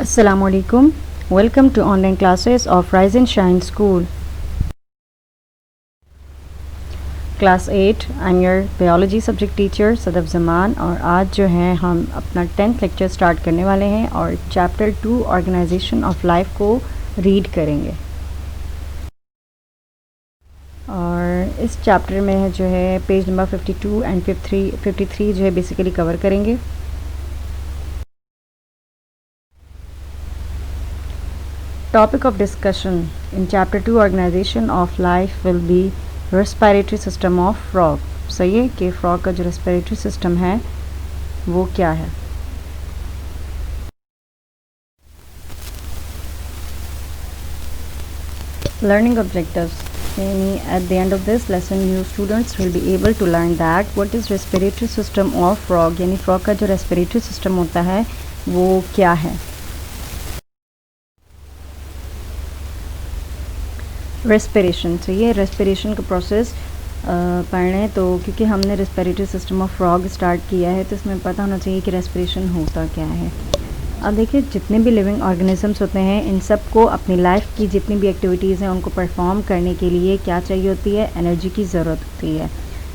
Assalamu alaikum. Welcome to online classes of Rise and Shine School. Class 8. I'm your biology subject teacher Sadaf ज़मान और आज जो है हम अपना 10th लेक्चर स्टार्ट करने वाले हैं और चैप्टर 2 ऑर्गेनाइजेशन ऑफ लाइफ को रीड करेंगे। और इस चैप्टर में जो है पेज नंबर 52 एंड 53 जो है बेसिकली कवर करेंगे। Topic of discussion in chapter 2 organization of life will be respiratory system of frog। सही है कि frog का जो respiratory system है वो क्या है। Learning objectives यानी at the end of this lesson you students will be able to learn that what is respiratory system of frog यानी frog का जो respiratory system होता है वो क्या है। रेस्पिरेशन, तो ये रेस्पिरेशन का प्रोसेस पढ़ लें तो क्योंकि हमने respiratory system of frog start किया है तो इसमें पता होना चाहिए कि रेस्पिरेशन होता क्या है। अब देखिए जितने भी लिविंग ऑर्गेनिजम्स होते हैं इन सब को अपनी लाइफ की जितनी भी एक्टिविटीज़ हैं उनको परफॉर्म करने के लिए क्या चाहिए होती है, एनर्जी की ज़रूरत होती है।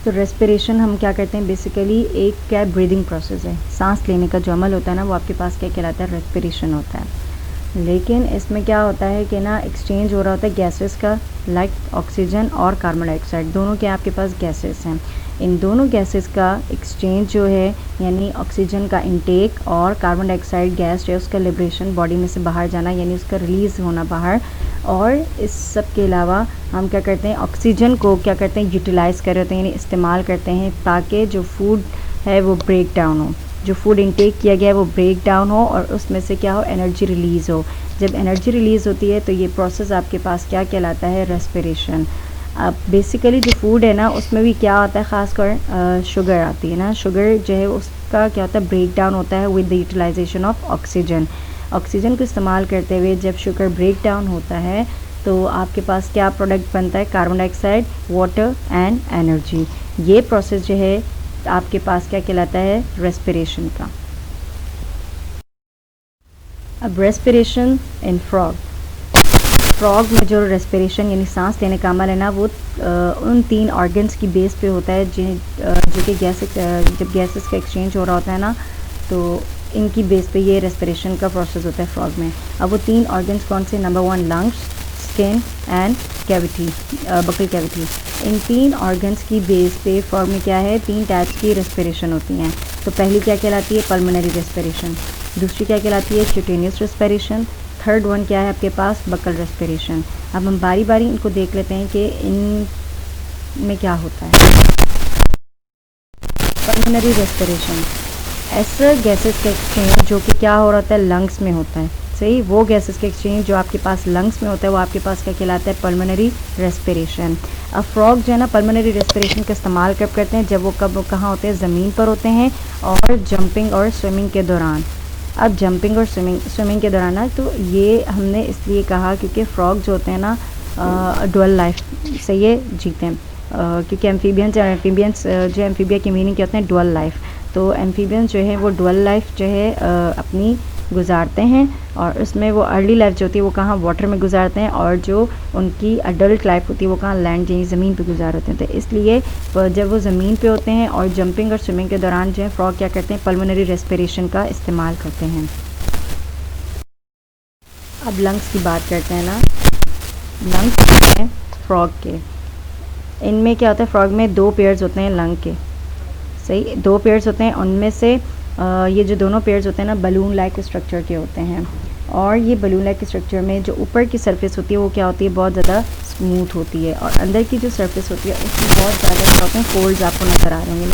तो रेस्पिरेशन हम क्या करते हैं, बेसिकली एक क्या ब्रीदिंग प्रोसेस है, सांस लेने का जो अमल होता है ना वो आपके पास क्या कहलाता है, रेस्पिरेशन होता है। लेकिन इसमें क्या होता है कि ना एक्सचेंज हो रहा होता है गैसेस का, लाइक ऑक्सीजन और कार्बन डाइऑक्साइड दोनों के आपके पास गैसेस हैं। इन दोनों गैसेस का एक्सचेंज जो है यानी ऑक्सीजन का इंटेक और कार्बन डाइऑक्साइड गैस जो है उसका लिबरेशन बॉडी में से बाहर जाना यानी उसका रिलीज़ होना बाहर। और इस सब के अलावा हम क्या करते हैं, ऑक्सीजन को क्या करते हैं, यूटिलाइज़ कर रहे होते हैं यानी इस्तेमाल करते हैं ताकि जो फूड है वो ब्रेक डाउन हो, जो फूड इंटेक किया गया है वो ब्रेक डाउन हो और उसमें से क्या हो, एनर्जी रिलीज़ हो। जब एनर्जी रिलीज़ होती है तो ये प्रोसेस आपके पास क्या कहलाता है, रेस्पिरेशन। अब बेसिकली जो फूड है ना उसमें भी क्या होता है, ख़ासकर शुगर आती है ना, शुगर जो है उसका क्या होता है, ब्रेक डाउन होता है with the utilisation of oxygen. Oxygen को इस्तेमाल करते हुए जब शुगर ब्रेक डाउन होता है तो आपके पास क्या प्रोडक्ट बनता है, carbon dioxide, water and energy. ये प्रोसेस जो है आपके पास क्या कहलाता है, रेस्पिरेशन का। अब रेस्पिरेशन इन फ्रॉग, फ्रॉग में जो रेस्पिरेशन यानी सांस लेने का अमल है ना वो उन 3 ऑर्गन्स की बेस पे होता है जो कि जब गैसेस का एक्सचेंज हो रहा होता है ना तो इनकी बेस पे ये रेस्पिरेशन का प्रोसेस होता है फ्रॉग में। अब वो 3 ऑर्गन्स कौन से, number 1 lungs, skin and cavity, buccal cavity. In 3 organs की बेस पे फ्रॉग में क्या है, 3 टाइप्स की रेस्पिरेशन होती हैं। तो पहली क्या कहलाती है, पल्मोनरी रेस्पिरेशन, दूसरी क्या कहलाती है, क्यूटेनियस रेस्पिरेशन, थर्ड वन क्या है आपके पास, बकल रेस्पिरेशन। अब हम बारी बारी इनको देख लेते हैं कि इन में क्या होता है। पल्मोनरी रेस्पिरेशन, ऐसे गैसेस का एक्सचेंज जो कि क्या हो रहा होता है, लंग्स में होता है। सही, वो गैसेस का एक्सचेंज जो आपके पास लंग्स में होता है वो आपके पास क्या कहलाता है, पल्मोनरी रेस्पिरेशन। अब फ्रॉग जो है ना पल्मोनरी रेस्पिरेशन का इस्तेमाल कब करते हैं, जब वो कहाँ होते हैं, ज़मीन पर होते हैं और जंपिंग और स्विमिंग के दौरान। अब जंपिंग और स्विमिंग के दौरान ना तो ये हमने इसलिए कहा क्योंकि फ्रॉग जो होते हैं ना डुअल लाइफ से ये जीते हैं, क्योंकि एम्फीबियंस और एम्फीबियंस जो एम्फीबिया की मीनिंग क्या होते हैं, डुअल लाइफ। तो एम्फीबियंस जो है वो डुअल लाइफ जो है अपनी गुजारते हैं और उसमें वो अर्ली लाइफ जो होती है वो कहाँ, वाटर में गुजारते हैं और जो उनकी अडल्ट लाइफ होती है वो कहाँ, लैंड यानी ज़मीन पे गुजार होते हैं। तो इसलिए जब वो ज़मीन पे होते हैं और जंपिंग और स्विमिंग के दौरान जो है फ्रॉग क्या करते हैं, पल्मोनरी रेस्पिरेशन का इस्तेमाल करते हैं। अब लंग्स की बात करते हैं ना, लंग्स हैं फ्रॉग के, इनमें क्या होता है, फ्रॉग में 2 पेयर्स होते हैं लंग के। सही, 2 पेयर्स होते हैं, उनमें से ये जो दोनों पेयर्स होते हैं ना बलून लाइक स्ट्रक्चर के होते हैं। और ये बलून लाइक स्ट्रक्चर में जो ऊपर की सरफेस होती है वो क्या होती है, बहुत ज़्यादा स्मूथ होती है और अंदर की जो सरफेस होती है उसमें बहुत ज़्यादा क्या होते हैं, फोल्ड्स आपको नज़र आ रहे होंगे ना।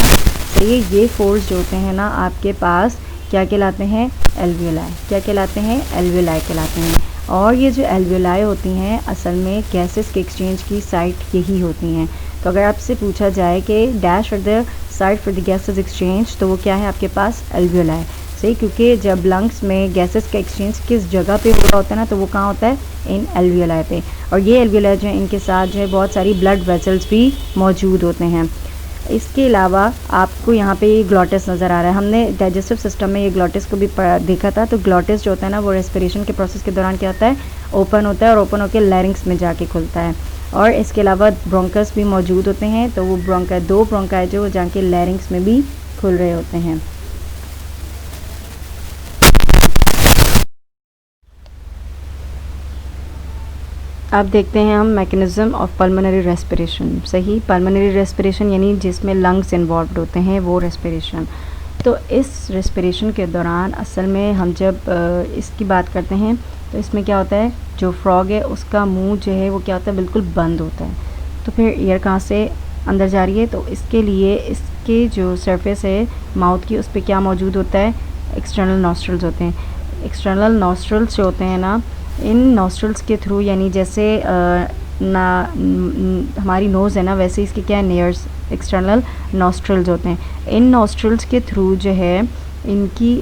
तो ये फोल्ड्स जो होते हैं ना आपके पास क्या कहलाते हैं, एल्वियोलाई। क्या कहलाते हैं, एल्वियोलाई कहलाते हैं। और ये जो एल्वियोलाई होती हैं असल में गैसेस के एक्सचेंज की साइट यही होती हैं। तो अगर आपसे पूछा जाए कि dash for the site for the gases exchange तो वो क्या है आपके पास, एल्वियोलाई। सही, क्योंकि जब लंग्स में गैसेस का एक्सचेंज किस जगह पे हो रहा होता है ना तो वो कहाँ होता है, इन एल्वियोलाई पे। और ये एल्वियोलाई जो है इनके साथ जो है बहुत सारी ब्लड वेसल्स भी मौजूद होते हैं। इसके अलावा आपको यहाँ पे ये ग्लॉटिस नज़र आ रहा है। हमने डाइजेस्टिव सिस्टम में ये ग्लॉटिस को भी देखा था। तो ग्लॉटिस जो होता है ना, वो रेस्पिरेशन के प्रोसेस के दौरान क्या होता है, ओपन होता है और ओपन होकर लैरिंक्स में जाके खुलता है। और इसके अलावा ब्रोंकस भी मौजूद होते हैं। तो वो दो ब्रोंकाई जो जाके लैरिंक्स में भी खुल रहे होते हैं। अब देखते हैं हम मैकेनिज़्म ऑफ पल्मोनरी रेस्पिरेशन। सही, पल्मोनरी रेस्पिरेशन यानी जिसमें लंग्स इन्वॉल्व होते हैं, वो रेस्पिरेशन। तो इस रेस्पिरेशन के दौरान असल में हम जब इसकी बात करते हैं तो इसमें क्या होता है, जो फ्रॉग है उसका मुंह जो है वो क्या होता है, बिल्कुल बंद होता है। तो फिर एयर कहाँ से अंदर जा रही है, तो इसके लिए इसके जो सरफेस है माउथ की, उस पर क्या मौजूद होता है, एक्सटर्नल नॉस्ट्रल्स होते हैं। एक्सटर्नल नॉस्ट्रल्स जो होते हैं ना, इन नॉस्ट्रल्स के थ्रू, यानी जैसे हमारी नोज़ है ना, वैसे इसके क्या है, नेयर्स एक्सटर्नल नॉस्ट्रल्स होते हैं। इन नॉस्ट्रल्स के थ्रू जो है इनकी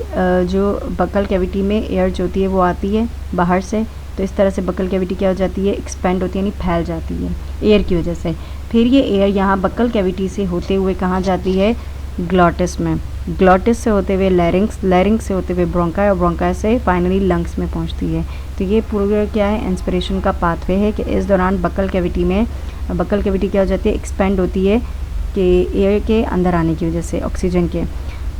जो बकल कैविटी में एयर जो होती है वो आती है बाहर से। तो इस तरह से बकल कैविटी क्या हो जाती है, एक्सपेंड होती है, यानी फैल जाती है एयर की वजह से। फिर ये एयर यहाँ बकल कैविटी से होते हुए कहाँ जाती है, ग्लॉटिस में। ग्लॉटिस से होते हुए लैरिंक्स, लैरिंक्स से होते हुए ब्रोंकाई और ब्रोंकाई से फाइनली लंग्स में पहुंचती है। तो ये पूरा क्या है, इंस्पिरेशन का पाथवे है कि इस दौरान बकल कैविटी क्या हो जाती है, एक्सपेंड होती है कि एयर के अंदर आने की वजह से, ऑक्सीजन के,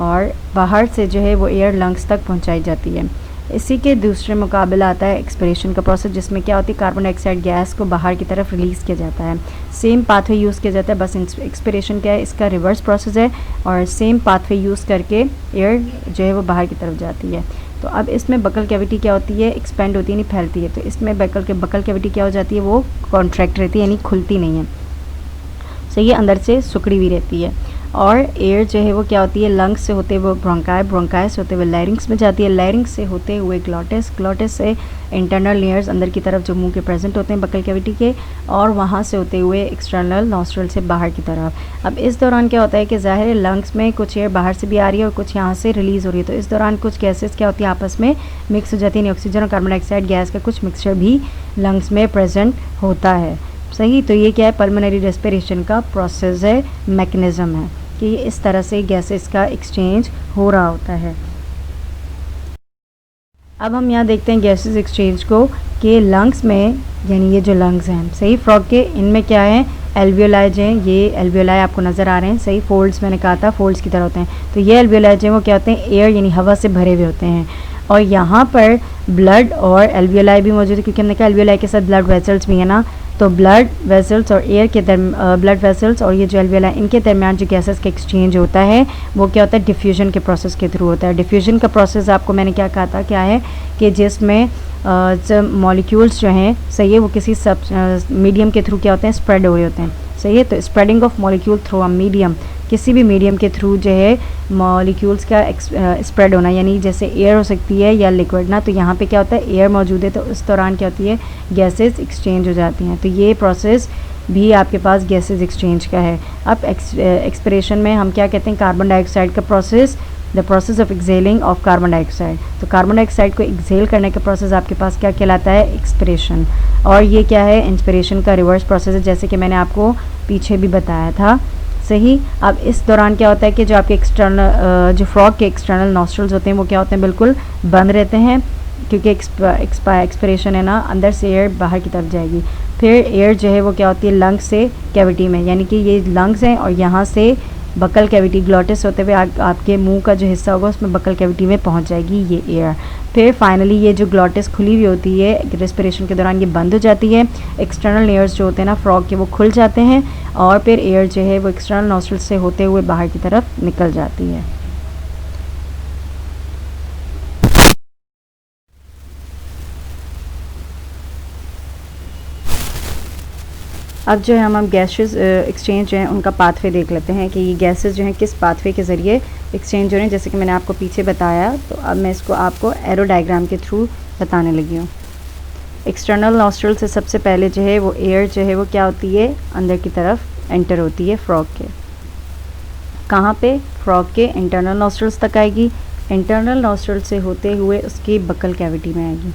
और बाहर से जो है वो एयर लंग्स तक पहुंचाई जाती है। इसी के दूसरे मुकाबला आता है एक्सपिरेशन का प्रोसेस, जिसमें क्या होती है, कार्बन डाइऑक्साइड गैस को बाहर की तरफ रिलीज़ किया जाता है। सेम पाथवे यूज़ किया जाता है, बस एक्सपिरेशन क्या है, इसका रिवर्स प्रोसेस है, और सेम पाथवे यूज़ करके एयर जो है वो बाहर की तरफ जाती है। तो अब इसमें बकल कैविटी क्या होती है, एक्सपेंड होती है, नहीं फैलती है। तो इसमें बकल कैविटी क्या हो जाती है, वो कॉन्ट्रैक्ट रहती है, यानी खुलती नहीं है। सो ये अंदर से सिकुड़ी हुई रहती है। और एयर जो है वो क्या होती है, लंग्स से होते हुए ब्रोंकाई, ब्रोंकाई से होते हुए लैरिंक्स में जाती है, लैरिंक्स से होते हुए ग्लॉटिस, ग्लॉटिस से इंटरनल लेयर्स अंदर की तरफ जो मुंह के प्रेजेंट होते हैं बकल कैविटी के, और वहाँ से होते हुए एक्सटर्नल नॉस्ट्रल से बाहर की तरफ। अब इस दौरान क्या होता है कि ज़ाहिर है लंग्स में कुछ एयर बाहर से भी आ रही है और कुछ यहाँ से रिलीज़ हो रही है। तो इस दौरान कुछ गैसेस क्या होती है, आपस में मिक्स हो जाती है, ऑक्सीजन और कार्बन डाइऑक्साइड गैस का कुछ मिक्सचर भी लंग्स में प्रेजेंट होता है। सही, तो ये क्या है, पल्मोनरी रेस्पिरेशन का प्रोसेस है, मैकेनिज़्म है कि इस तरह से गैसेस का एक्सचेंज हो रहा होता है। अब हम यहाँ देखते हैं गैसेस एक्सचेंज को कि लंग्स में, यानी ये जो लंग्स हैं, सही, फ्रॉग के, इनमें क्या है, एल्वियोलाई जो हैं, ये एल्वियोलाई आपको नज़र आ रहे हैं, सही, फोल्ड्स मैंने कहा था, फोल्ड्स की तरह होते हैं। तो ये एल्वियोलाई जो हैं वो क्या होते हैं, एयर यानी हवा से भरे हुए होते हैं। और यहाँ पर ब्लड और एल्वियोलाई भी मौजूद है, क्योंकि हमने कहा एल्वियोलाई के साथ ब्लड वेसल्स भी है ना। तो ब्लड वेसल्स और एयर के ब्लड वेसल्स और ये जो एल्वियोलाई, इनके दरमियान जो गैसेस का एक्सचेंज होता है वो क्या होता है, डिफ्यूजन के प्रोसेस के थ्रू होता है। डिफ्यूजन का प्रोसेस आपको मैंने क्या कहा था, क्या है कि जिसमें मॉलिक्यूल्स जो हैं, सही है, वो किसी सब मीडियम के थ्रू क्या होते हैं, स्प्रेड हो रहे होते हैं। सही है, तो spreading of molecule through a medium, किसी भी मीडियम के थ्रू जो है मॉलिक्यूल्स का स्प्रेड होना, यानी जैसे एयर हो सकती है या लिक्विड ना। तो यहाँ पे क्या होता है, एयर मौजूद है, तो इस दौरान क्या होती है, गैसेस एक्सचेंज हो जाती हैं। तो ये प्रोसेस भी आपके पास गैसेस एक्सचेंज का है। अब एक्सपिरेशन में हम क्या कहते हैं, कार्बन डाइऑक्साइड का process, the process of excelling of carbon dioxide. तो कार्बन डाइऑक्साइड को एक्सेल करने का प्रोसेस आपके पास क्या कहलाता है, एक्सपिरेशन। और ये क्या है, इंस्पिरेशन का रिवर्स प्रोसेस है, जैसे कि मैंने आपको पीछे भी बताया था। सही, अब इस दौरान क्या होता है कि जो आपके एक्सटर्नल जो फ्रॉग के एक्सटर्नल नॉस्ट्रल्स होते हैं वो क्या होते हैं, बिल्कुल बंद रहते हैं, क्योंकि एक्सपिरेशन है ना, अंदर से एयर बाहर की तरफ जाएगी। फिर एयर जो है वो क्या होती है, लंग्स से कैविटी में, यानी कि ये लंग्स हैं और यहाँ से बकल कैविटी, ग्लॉटिस होते हुए आपके मुंह का जो हिस्सा होगा उसमें बकल कैविटी में पहुंच जाएगी ये एयर। फिर फाइनली ये जो ग्लॉटिस खुली हुई होती है रेस्पिरेशन के दौरान, ये बंद हो जाती है। एक्सटर्नल लेयर्स जो होते हैं ना फ्रॉग के, वो खुल जाते हैं और फिर एयर जो है वो एक्सटर्नल नॉस्ट्रल से होते हुए बाहर की तरफ निकल जाती है। अब जो है हम गैसेस एक्सचेंज जो है उनका पाथवे देख लेते हैं कि ये गैसेस जो हैं किस पाथवे के ज़रिए एक्सचेंज हो रहे हैं। जैसे कि मैंने आपको पीछे बताया, तो अब मैं इसको आपको एरो डायग्राम के थ्रू बताने लगी हूँ। एक्सटर्नल नॉस्ट्रल से सबसे पहले जो है वो एयर जो है वो क्या होती है, अंदर की तरफ एंटर होती है फ्रॉग के। कहाँ पे, फ्रॉग के इंटरनल नॉस्ट्रल्स तक आएगी, इंटरनल नॉस्ट्रल से होते हुए उसकी बकल कैविटी में आएगी,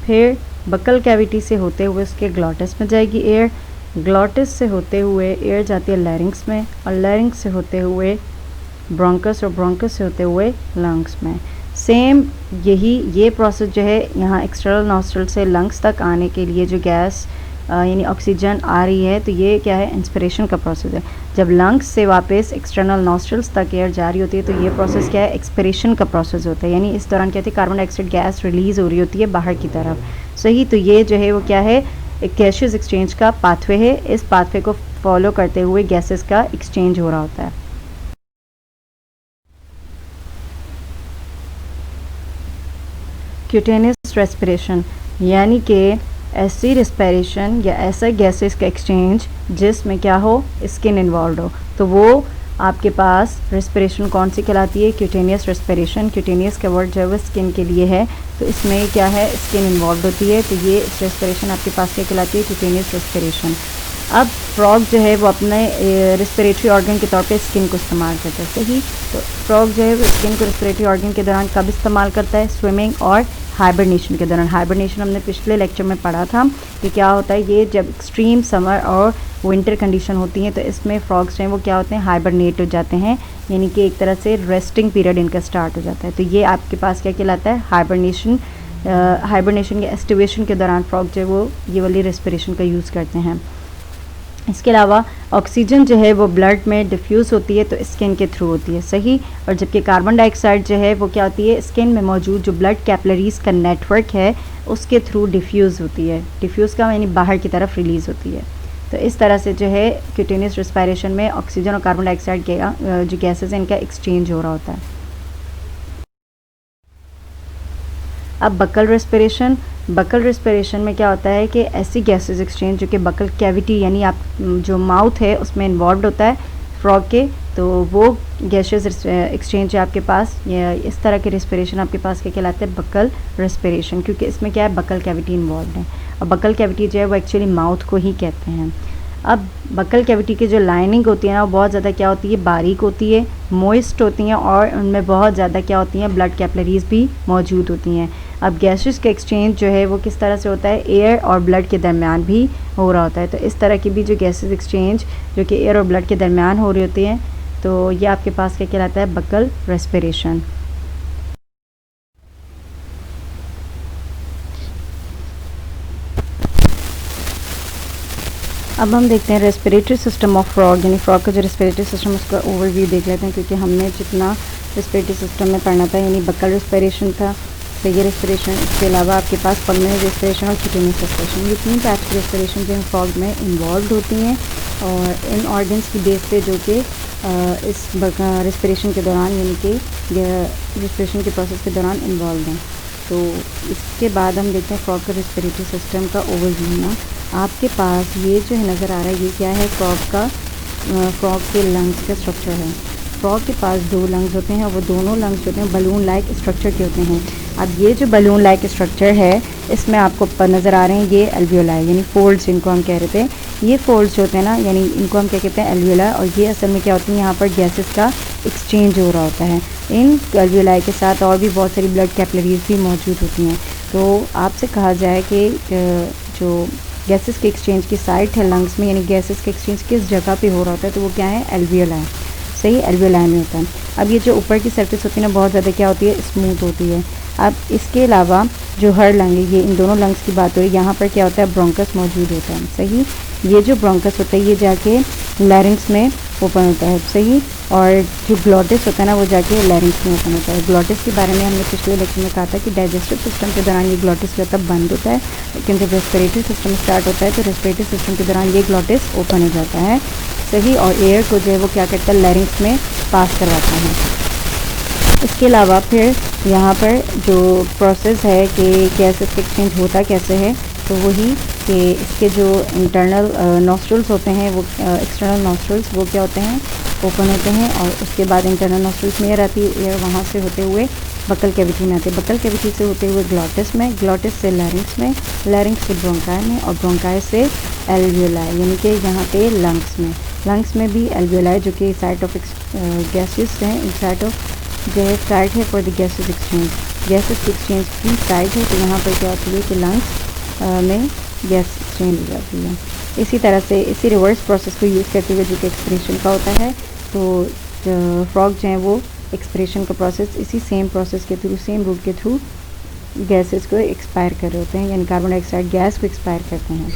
फिर बकल कैविटी से होते हुए उसके ग्लॉटिस में जाएगी एयर, ग्लॉटिस से होते हुए एयर जाती है लैरिंग्स में, और लैरिंग्स से होते हुए ब्रोंकस, और ब्रोंकस से होते हुए लंग्स में। सेम ये प्रोसेस जो है यहाँ एक्सटर्नल नॉस्ट्रल से लंग्स तक आने के लिए जो गैस यानी ऑक्सीजन आ रही है, तो ये क्या है, इंस्पिरेशन का प्रोसेस है। जब लंग्स से वापस एक्सटर्नल नॉस्ट्रल्स तक एयर जारी होती है तो ये प्रोसेस क्या है, एक्सपिरेशन का प्रोसेस होता है। यानी इस दौरान क्या होती है, कार्बन डाइऑक्साइड गैस रिलीज़ हो रही होती है बाहर की तरफ। सही, तो ये जो है वो क्या है, एक गैसियस एक्सचेंज का पाथवे है। इस पाथवे को फॉलो करते हुए गैसेस का एक्सचेंज हो रहा होता है। क्यूटेनियस रेस्पिरेशन यानी कि ऐसी रेस्पिरेशन या ऐसा गैसेस का एक्सचेंज जिसमें क्या हो, स्किन इन्वॉल्व हो, तो वो आपके पास रेस्पिरेशन कौन सी कहलाती है, क्यूटेनियस रेस्पिरेशन। क्यूटेनियस का वर्ड जो है वो स्किन के लिए है, तो इसमें क्या है, स्किन इन्वॉल्व होती है, तो ये रेस्पिरेशन आपके पास क्या कहलाती है, क्यूटेनियस रेस्पिरेशन। अब फ्रॉग जो है वो अपने रेस्पिरेटरी ऑर्गन के तौर पे स्किन को इस्तेमाल करता है। सही, तो फ्रॉग जो है वो स्किन को रेस्पिरेटरी ऑर्गन के दौरान कब इस्तेमाल करता है, स्विमिंग और हाइबरनेशन के दौरान। हाइबरनेशन हमने पिछले लेक्चर में पढ़ा था कि क्या होता है, ये जब एक्सट्रीम समर और विंटर कंडीशन होती हैं तो इसमें फ्रॉग्स जो हैं वो क्या होते हैं, हाइबरनेट हो जाते हैं, यानी कि एक तरह से रेस्टिंग पीरियड इनका स्टार्ट हो जाता है। तो ये आपके पास क्या कहलाता है, हाइबरनेशन। हाइबरनेशन या एस्टिवेशन के दौरान फ्रॉग जो है वो ये वाली रेस्पिरेशन का यूज़ करते हैं। इसके अलावा ऑक्सीजन जो है वो ब्लड में डिफ्यूज़ होती है तो स्किन के थ्रू होती है। सही, और जबकि कार्बन डाइऑक्साइड जो है वो क्या होती है, स्किन में मौजूद जो ब्लड कैपिलरीज का नेटवर्क है उसके थ्रू डिफ्यूज़ होती है। डिफ्यूज़ का यानी बाहर की तरफ रिलीज़ होती है। तो इस तरह से जो है क्यूटेनियस रेस्पिरेशन में ऑक्सीजन और कार्बन डाइऑक्साइड के जो गैसेज हैं इनका एक्सचेंज हो रहा होता है। अब बकल रेस्पिरेशन में क्या होता है कि ऐसी गैसेस एक्सचेंज जो कि बकल कैविटी यानी आप जो माउथ है उसमें इन्वॉल्व होता है फ्रॉग के, तो वो गैसेस एक्सचेंज है आपके पास, या इस तरह के रेस्पिरेशन आपके पास क्या कहलाते हैं, बकल रेस्पिरेशन, क्योंकि इसमें क्या है, बकल कैविटी इन्वॉल्व है। और बकल कैविटी जो है वो एक्चुअली माउथ को ही कहते हैं। अब बकल कैविटी की जो लाइनिंग होती है ना वो बहुत ज़्यादा क्या होती है, बारीक होती है, मॉइस्ट होती हैं, और उनमें बहुत ज़्यादा क्या होती हैं, ब्लड कैपिलरीज भी मौजूद होती हैं। अब गैसेस का एक्सचेंज जो है वो किस तरह से होता है, एयर और ब्लड के दरमियान भी हो रहा होता है। तो इस तरह की भी जो गैसेस एक्सचेंज जो कि एयर और ब्लड के दरमियान हो रही होती हैं, तो ये आपके पास क्या कहलाता है, बकल रेस्पिरेशन। अब हम देखते हैं रेस्पिरेटरी सिस्टम ऑफ फ्रॉग, यानी फ्रॉग का जो रेस्पिरेटरी सिस्टम उसका ओवरव्यू देख लेते हैं, क्योंकि हमने जितना रेस्पिरेटरी सिस्टम में पढ़ना था, यानी बकल रेस्पिरेशन था, सही रेस्पिरेशन, इसके अलावा आपके पास पल्मोनरी रेस्पिरेशन और क्यूटेनियस रेस्पिरेशन, ये तीन टाइप्स की रेस्पिरेशन जो फ्रॉग में इन्वॉल्व होती हैं, और इन ऑर्गन्स की बेस पे जो कि इस रेस्पिरेशन के दौरान यानी कि रेस्पिरेशन के प्रोसेस के दौरान इन्वॉल्व हैं। तो इसके बाद हम देखते हैं फ्रॉग का रेस्पिरेटरी सिस्टम का ओवरव्यू ना। आपके पास ये जो है नज़र आ रहा है, ये क्या है, फ्रॉग के लंग्स का स्ट्रक्चर है। फ्रॉग के पास दो लंग्स होते हैं और वो दोनों लंग्स होते हैं बलून लाइक स्ट्रक्चर के होते हैं। अब ये जो बलून लाइक स्ट्रक्चर है इसमें आपको नज़र आ रहे हैं ये एल्वियोलाई, यानी फोल्ड्स जिनको हम कह रहे थे। ये फोल्ड्स जो होते हैं ना, यानी इनको हम क्या कहते हैं, एल्वियोलाई, और ये असल में क्या होती है, यहाँ पर गैसेस का एक्सचेंज हो रहा होता है। इन एल्वियोलाई के साथ और भी बहुत सारी ब्लड कैपिलरीज भी मौजूद होती हैं। तो आपसे कहा जाए कि जो गैसेस के एक्सचेंज की साइट है लंग्स में, यानी गैसेस के एक्सचेंज किस जगह पे हो रहा होता है, तो वो क्या है, एल्वियोलाई। सही, एल्वियोलाई में होता है। अब ये जो ऊपर की सरफेस होती है ना बहुत ज़्यादा क्या होती है, स्मूथ होती है। अब इसके अलावा जो हर लंग है, ये इन दोनों लंग्स की बात हो रही है, यहाँ पर क्या होता है, ब्रोंकस मौजूद होता है। सही, ये जो ब्रोंकस होता है ये जाके लैरिंग्स में ओपन होता है। सही, और जो ग्लॉटिस होता है ना वो जाके लैरिंग्स में ओपन होता है। ग्लॉटिस के बारे में हमने पिछले लेक्चर में कहा था कि डाइजेस्टिव सिस्टम के दौरान ये ग्लॉटिस जो तब बंद होता है, लेकिन जब रेस्पिरेटरी सिस्टम स्टार्ट होता है तो रेस्पिरेटरी सिस्टम के दौरान ये ग्लॉटिस ओपन हो जाता है। सही, और एयर को जो है वो क्या करता है, लैरिंग्स में पास करवाता है। इसके अलावा फिर यहाँ पर जो प्रोसेस है कि गैसेस का एक्सचेंज होता कैसे है, तो वही कि इसके जो इंटरनल नॉस्ट्रल्स होते हैं वो एक्सटर्नल नॉस्ट्रल्स वो क्या होते हैं, ओपन होते हैं, और उसके बाद इंटरनल नॉस्ट्रल्स में एयर आती है, एयर वहाँ से होते हुए बकल कैविटी में आते हैं, बकल कैविटी से होते हुए ग्लॉटिस में, ग्लॉटिस से लैरिंग्स में, लैरिंग्स से ब्रोंकाई में, और ब्रोंकाई से एल्वियोलाई, यानी कि यहाँ पे लंग्स में। लंग्स में भी एल्वियोलाई जो कि साइट ऑफ गैसेस हैं, इन साइट ऑफ जो है साइट है for the gases exchange, gases exchange की साइट है। तो यहाँ पर क्या होती है कि लंग्स में गैस एक्सचेंज हो जाती है। इसी तरह से इसी रिवर्स प्रोसेस को यूज़ करते हुए जो कि एक्सपिरेशन का होता है, तो फ्रॉग जो हैं वो एक्सपिरेशन का प्रोसेस इसी सेम प्रोसेस के थ्रू, सेम रूट के थ्रू गैसेस को एक्सपायर कर रहे होते हैं, यानी कार्बन डाइऑक्साइड गैस को एक्सपायर करते हैं।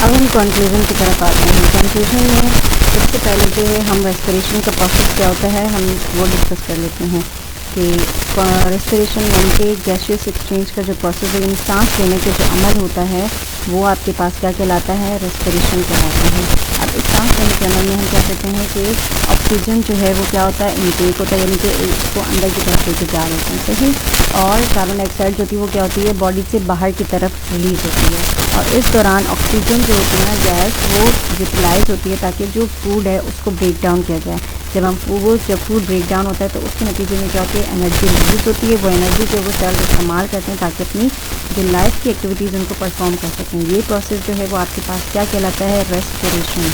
अब हम कंक्लूजन की तरफ आते हैं। कंक्लूजन में सबसे पहले जो है हम रेस्पिरेशन का प्रोसेस क्या होता है हम वो डिस्कस कर लेते हैं कि रेस्पिरेशन यानी कि गैसियस एक्सचेंज का जो प्रोसेस है, सांस लेने के जो अमल होता है वो आपके पास क्या कहलाता है, रेस्पिरेशन कहलाता है। अब इस सांस लेने के अमल में हम क्या कहते हैं कि ऑक्सीजन जो है वो क्या होता है, इनटेक होता है, यानी कि इसको अंदर की तरफ लेके जा रहे होते हैं, सही। और कार्बन डाइऑक्साइड जो होती है वो क्या होती है, बॉडी से बाहर की तरफ रिलीज होती है। और इस दौरान ऑक्सीजन जो होती है ना गैस, वो यूटिलाइज होती है ताकि जो फूड है उसको ब्रेक डाउन किया जाए। जब फूड ब्रेक डाउन होता है तो उसके नतीजे में क्या होती है, एनर्जी रिलीज होती है। वो एनर्जी जो वो सेल्स इस्तेमाल करते हैं ताकि अपनी जो लाइफ की एक्टिविटीज़ उनको परफॉर्म कर सकें। ये प्रोसेस जो है वो आपके पास क्या कहलाता है, रेस्पिरेशन।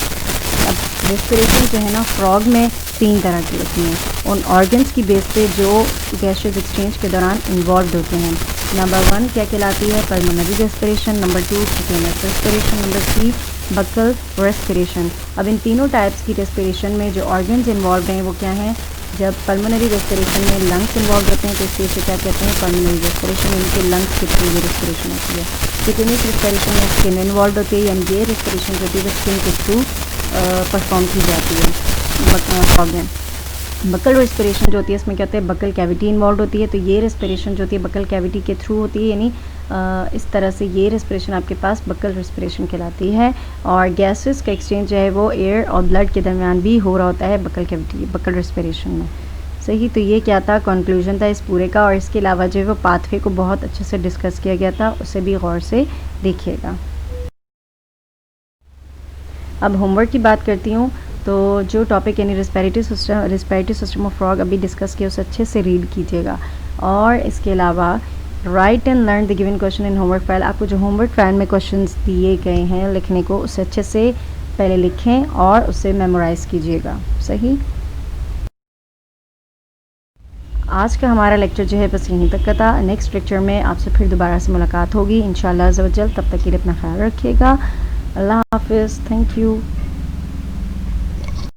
अब रेस्पिरेशन जो है ना फ्रॉग में 3 तरह की होती हैं, उन ऑर्गन्स की बेस पे जो गैसियस एक्सचेंज के दौरान इन्वॉल्व होते हैं। नंबर 1 क्या कहलाती है, pulmonary respiration, number 2 spontaneous respiration, number 3 buccal respiration. अब इन तीनों टाइप्स की रेस्पिरेशन में जो ऑर्गन्स इन्वॉल्व हैं वो क्या हैं, जब पल्मोनरी रेस्पिरेशन में लंग्स इन्वॉल्व होते हैं तो इसलिए इसे क्या कहते हैं, पल्मोनरी रेस्पिरेशन, इनके लंग्स के थ्रू ये रेस्पिरेशन होती है। स्पोटेनियस रेस्पिरेशन में स्किन इन्वॉल्व होती है, यानी ये रेस्पिरेशन जो होती है वो स्किन के थ्रू परफॉर्म की जाती है ऑर्गन। बकल रेस्पिरेशन जो होती है इसमें क्या होता है, बकल कैविटी इन्वॉल्व होती है, तो ये रेस्पिरेशन जो होती है बकल कैविटी के थ्रू होती है, यानी इस तरह से ये रेस्पिरेशन आपके पास बकल रेस्पिरेशन कहलाती है। और गैसेस का एक्सचेंज जो है वो एयर और ब्लड के दरमियान भी हो रहा होता है बकल कैविटी, बकल रेस्पिरेशन में, सही। तो ये क्या था, कंक्लूजन था इस पूरे का। और इसके अलावा जो है वो पाथवे को बहुत अच्छे से डिस्कस किया गया था, उसे भी गौर से देखिएगा। अब होमवर्क की बात करती हूँ, तो जो टॉपिक यानी रेस्पिरेटरी सिस्टम ऑफ फ्रॉग अभी डिस्कस किया उसे अच्छे से रीड कीजिएगा। और इसके अलावा right and learn the given question in homework file. आपको जो होमवर्क फाइल में क्वेश्चंस दिए गए हैं लिखने को, उसे अच्छे से पहले लिखें और उसे मेमोराइज़ कीजिएगा, सही। आज का हमारा लेक्चर जो है बस यहीं तक का था। नेक्स्ट लेक्चर में आपसे फिर दोबारा से मुलाकात होगी इंशाल्लाह अज़्ज़ा वजल। तब तक के लिए अपना ख्याल रखिएगा। अल्लाह हाफिज़, थैंक यू।